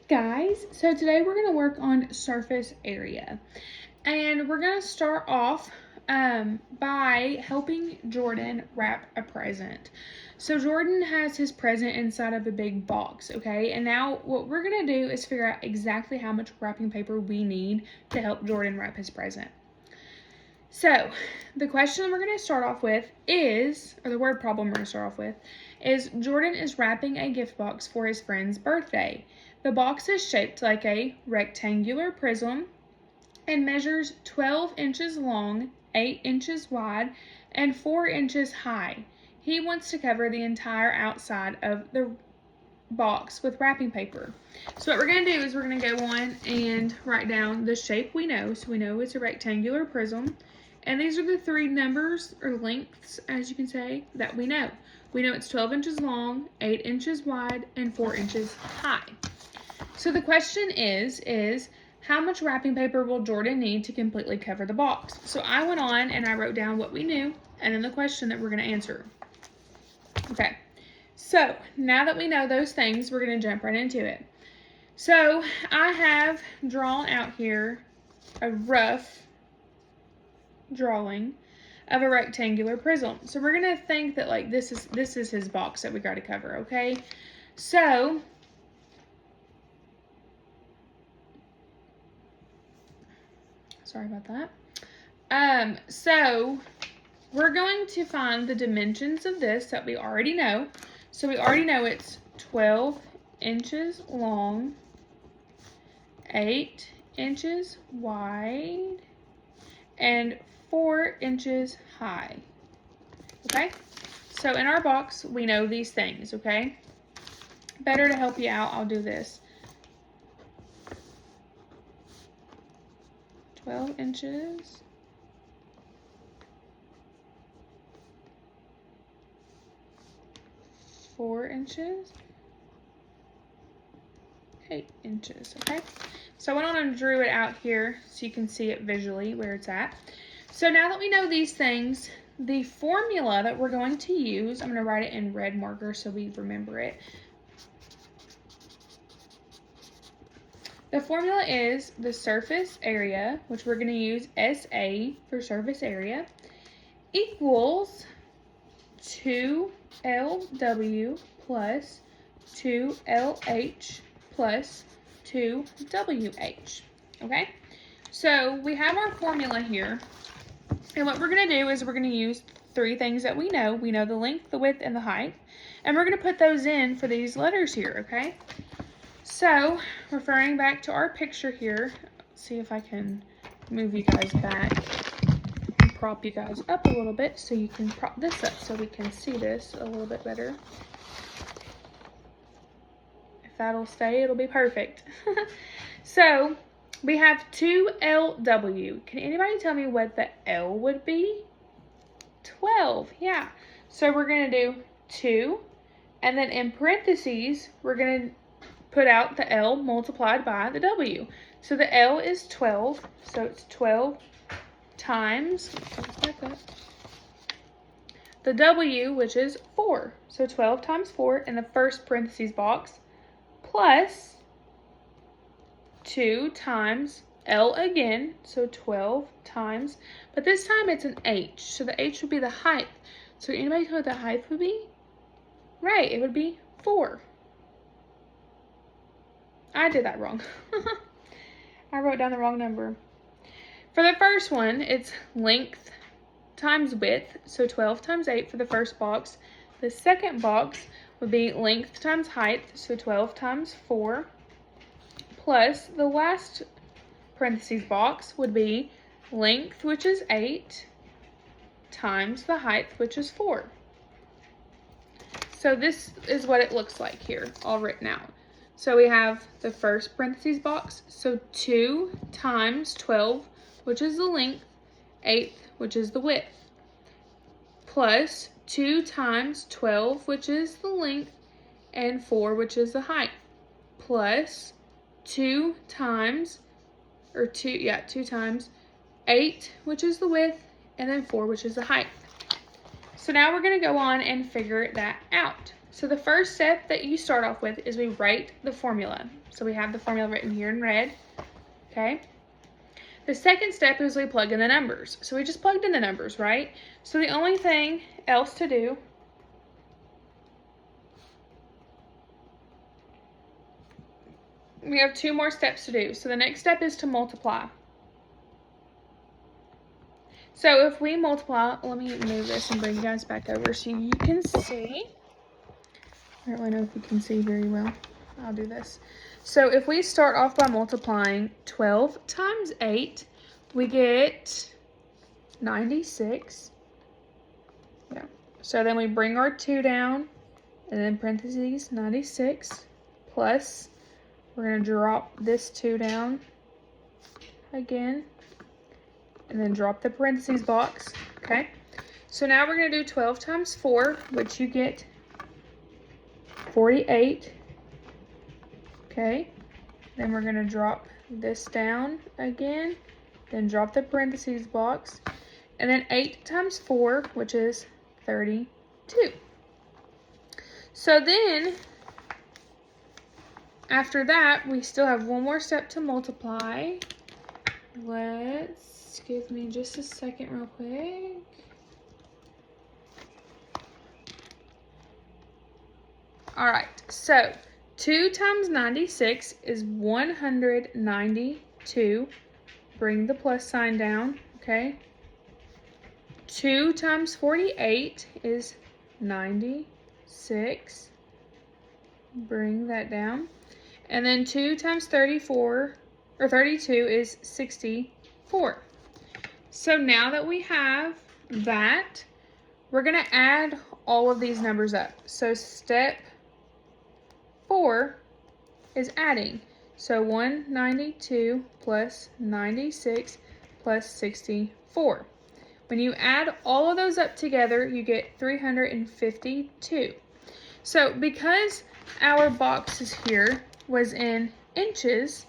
Guys, so today we're going to work on surface area, and we're going to start off by helping Jordan wrap a present. So Jordan has his present inside of a big box, okay? And now what we're going to do is figure out exactly how much wrapping paper we need to help Jordan wrap his present. So the question we're going to start off with is, or the word problem we're going to start off with, is Jordan is wrapping a gift box for his friend's birthday. The box is shaped like a rectangular prism and measures 12 inches long, 8 inches wide, and 4 inches high. He wants to cover the entire outside of the box with wrapping paper. So what we're going to do is we're going to go on and write down the shape we know. So we know it's a rectangular prism. And these are the three numbers or lengths, as you can say, that we know. We know it's 12 inches long, 8 inches wide, and 4 inches high. So the question is how much wrapping paper will Jordan need to completely cover the box? So I went on and I wrote down what we knew and then the question that we're going to answer. Okay, so now that we know those things, we're going to jump right into it. So I have drawn out here a rough drawing of a rectangular prism. So we're going to think that like this is his box that we got to cover, okay? So sorry about that. So we're going to find the dimensions of this that we already know. So we already know it's 12 inches long, 8 inches wide, and 4 inches high. Okay? So in our box, we know these things, okay? Better to help you out, I'll do this. 12 inches. 4 inches. 8 inches, okay? So I went on and drew it out here so you can see it visually where it's at. So now that we know these things, the formula that we're going to use, I'm going to write it in red marker so we remember it. The formula is the surface area, which we're going to use SA for surface area, equals 2LW plus 2LH plus 2WH, okay? So we have our formula here, and what we're going to do is we're going to use three things that we know. We know the length, the width, and the height, and we're going to put those in for these letters here, okay? So, referring back to our picture here, let's see if I can move you guys back and prop you guys up a little bit so you can prop this up so we can see this a little bit better. If that'll stay, it'll be perfect. So, we have 2LW. Can anybody tell me what the L would be? 12, yeah. So we're going to do 2, and then in parentheses, we're going to put out the L multiplied by the W. So the L is 12, so it's 12 times, the W, which is 4. So 12 times 4 in the first parentheses box, plus 2 times L again, so 12 times, but this time it's an H, so the H would be the height. So anybody know what the height would be? Right, it would be 4. I did that wrong. I wrote down the wrong number. For the first one, it's length times width, so 12 times 8 for the first box. The second box would be length times height, so 12 times 4, plus the last parentheses box would be length, which is 8, times the height, which is 4. So this is what it looks like here, all written out. So we have the first parentheses box, so 2 times 12, which is the length, 8, which is the width, plus 2 times 12, which is the length, and 4, which is the height, plus 2 times 8, which is the width, and then 4, which is the height. So now we're going to go on and figure that out. So the first step that you start off with is we write the formula. So we have the formula written here in red, okay? The second step is we plug in the numbers. So we just plugged in the numbers, right? So the only thing else to do we have 2 more steps to do. So the next step is to multiply. So if we multiply, let me move this and bring you guys back over so you can see. I don't really know if you can see very well. I'll do this. So if we start off by multiplying 12 times 8, we get 96. Yeah. So then we bring our 2 down, and then parentheses 96 plus, we're going to drop this 2 down again, and then drop the parentheses box, okay? So now we're going to do 12 times 4, which you get 48, okay? Then we're going to drop this down again, then drop the parentheses box, and then 8 times 4, which is 32. So then, after that, we still have one more step to multiply. Give me just a second real quick. All right, so 2 times 96 is 192. Bring the plus sign down, okay? 2 times 48 is 96. Bring that down. And then 2 times 32 is 64. So now that we have that, we're going to add all of these numbers up. So step 4 is adding. So 192 plus 96 plus 64. When you add all of those up together, you get 352. So because our boxes here was in inches,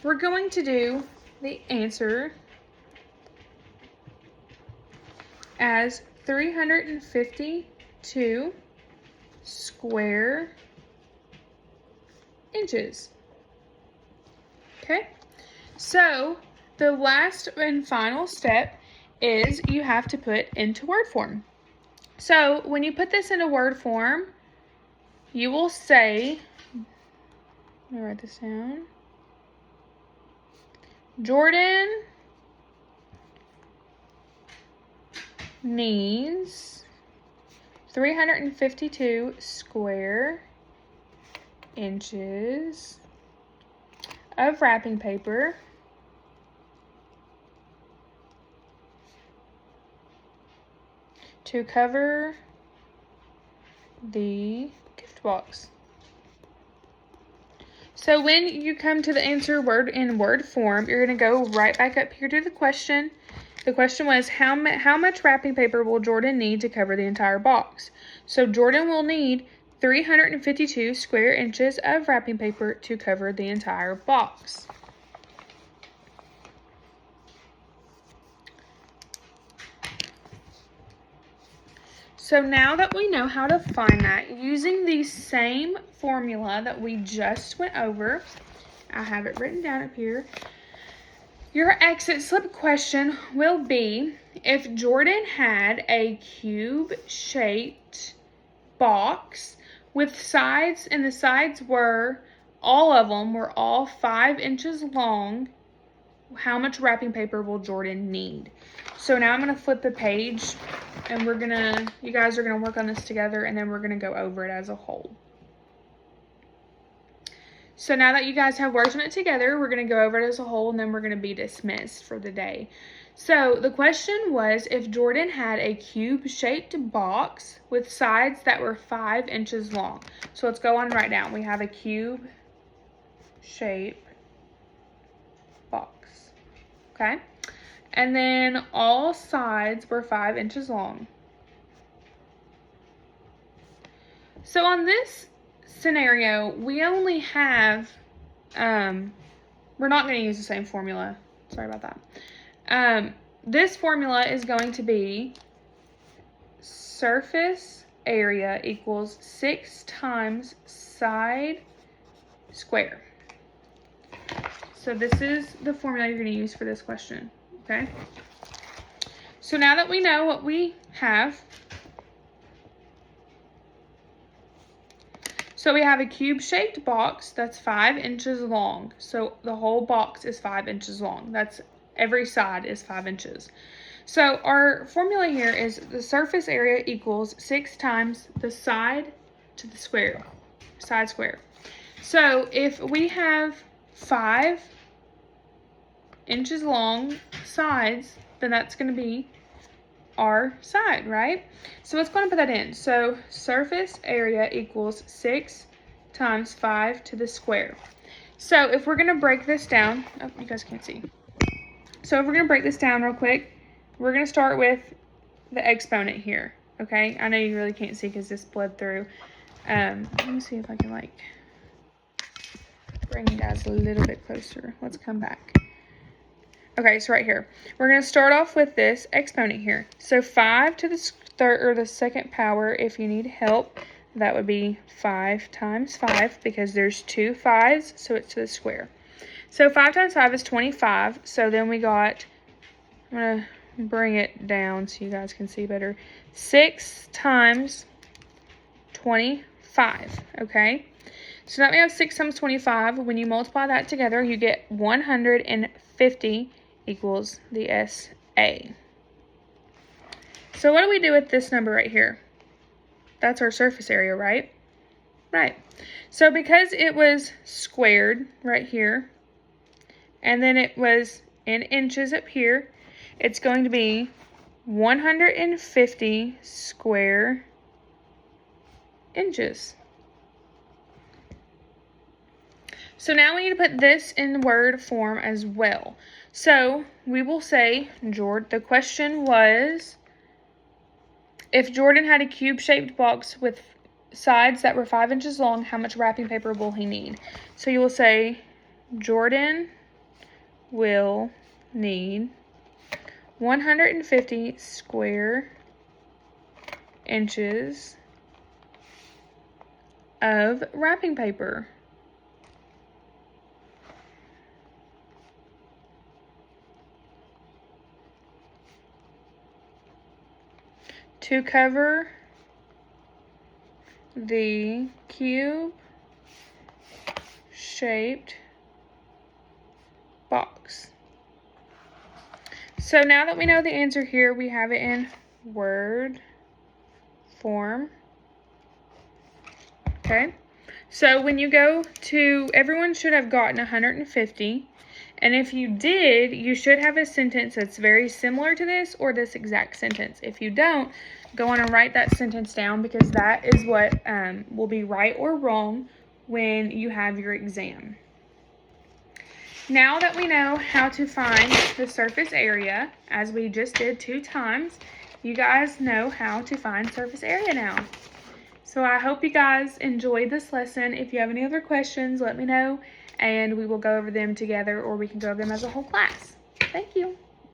we're going to do the answer as 352 square inches. Okay, so the last and final step is you have to put into word form. So when you put this into word form, you will say, let me write this down. Jordan needs 352 square inches of wrapping paper to cover the gift box. So when you come to the answer in word form, you're going to go right back up here to the question. The question was, how much wrapping paper will Jordan need to cover the entire box? So Jordan will need 352 square inches of wrapping paper to cover the entire box. So now that we know how to find that, using the same formula that we just went over, I have it written down up here. Your exit slip question will be, if Jordan had a cube-shaped box with sides, and the sides were, all of them were all 5 inches long, how much wrapping paper will Jordan need? So now I'm going to flip the page, and you guys are going to work on this together, and then we're going to go over it as a whole. So now that you guys have worked on it together, we're going to go over it as a whole, and then we're going to be dismissed for the day. So the question was, if Jordan had a cube-shaped box with sides that were 5 inches long. So let's go on right now. We have a cube-shaped box, okay? And then all sides were 5 inches long. So on this scenario, we only have, we're not going to use the same formula. Sorry about that. This formula is going to be surface area equals 6 times side square. So this is the formula you're going to use for this question, okay? So now that we know what we have, so we have a cube-shaped box that's 5 inches long. So the whole box is 5 inches long. That's every side is 5 inches. So our formula here is the surface area equals 6 times the side to the square, side square. So if we have 5 inches long sides, then that's going to be our side, right? So let's go ahead and put that in. So surface area equals 6 times 5 to the square. So if we're going to break this down, oh, you guys can't see. So if we're going to break this down real quick, we're going to start with the exponent here, okay? I know you really can't see because this bled through. Let me see if I can like bring you guys a little bit closer. Let's come back. Okay, so right here, we're going to start off with this exponent here. So 5 to the third or the second power, if you need help, that would be 5 times 5 because there's 2 5s, so it's to the square. So 5 times 5 is 25. So then we got, I'm going to bring it down so you guys can see better. 6 times 25, okay? So now we have 6 times 25. When you multiply that together, you get 150 equals the SA. So what do we do with this number right here? That's our surface area, right? Right. So because it was squared right here, and then it was in inches up here, it's going to be 150 square inches. So now we need to put this in word form as well. So we will say, the question was, if Jordan had a cube-shaped box with sides that were 5 inches long, how much wrapping paper will he need? So you will say, Jordan will need 150 square inches of wrapping paper. To cover the cube-shaped box. So now that we know the answer here, we have it in word form. Okay, so when you go to, everyone should have gotten 150. And if you did, you should have a sentence that's very similar to this or this exact sentence. If you don't, go on and write that sentence down because that is what will be right or wrong when you have your exam. Now that we know how to find the surface area, as we just did 2 times, you guys know how to find surface area now. So I hope you guys enjoyed this lesson. If you have any other questions, let me know, and we will go over them together, or we can go over them as a whole class. Thank you.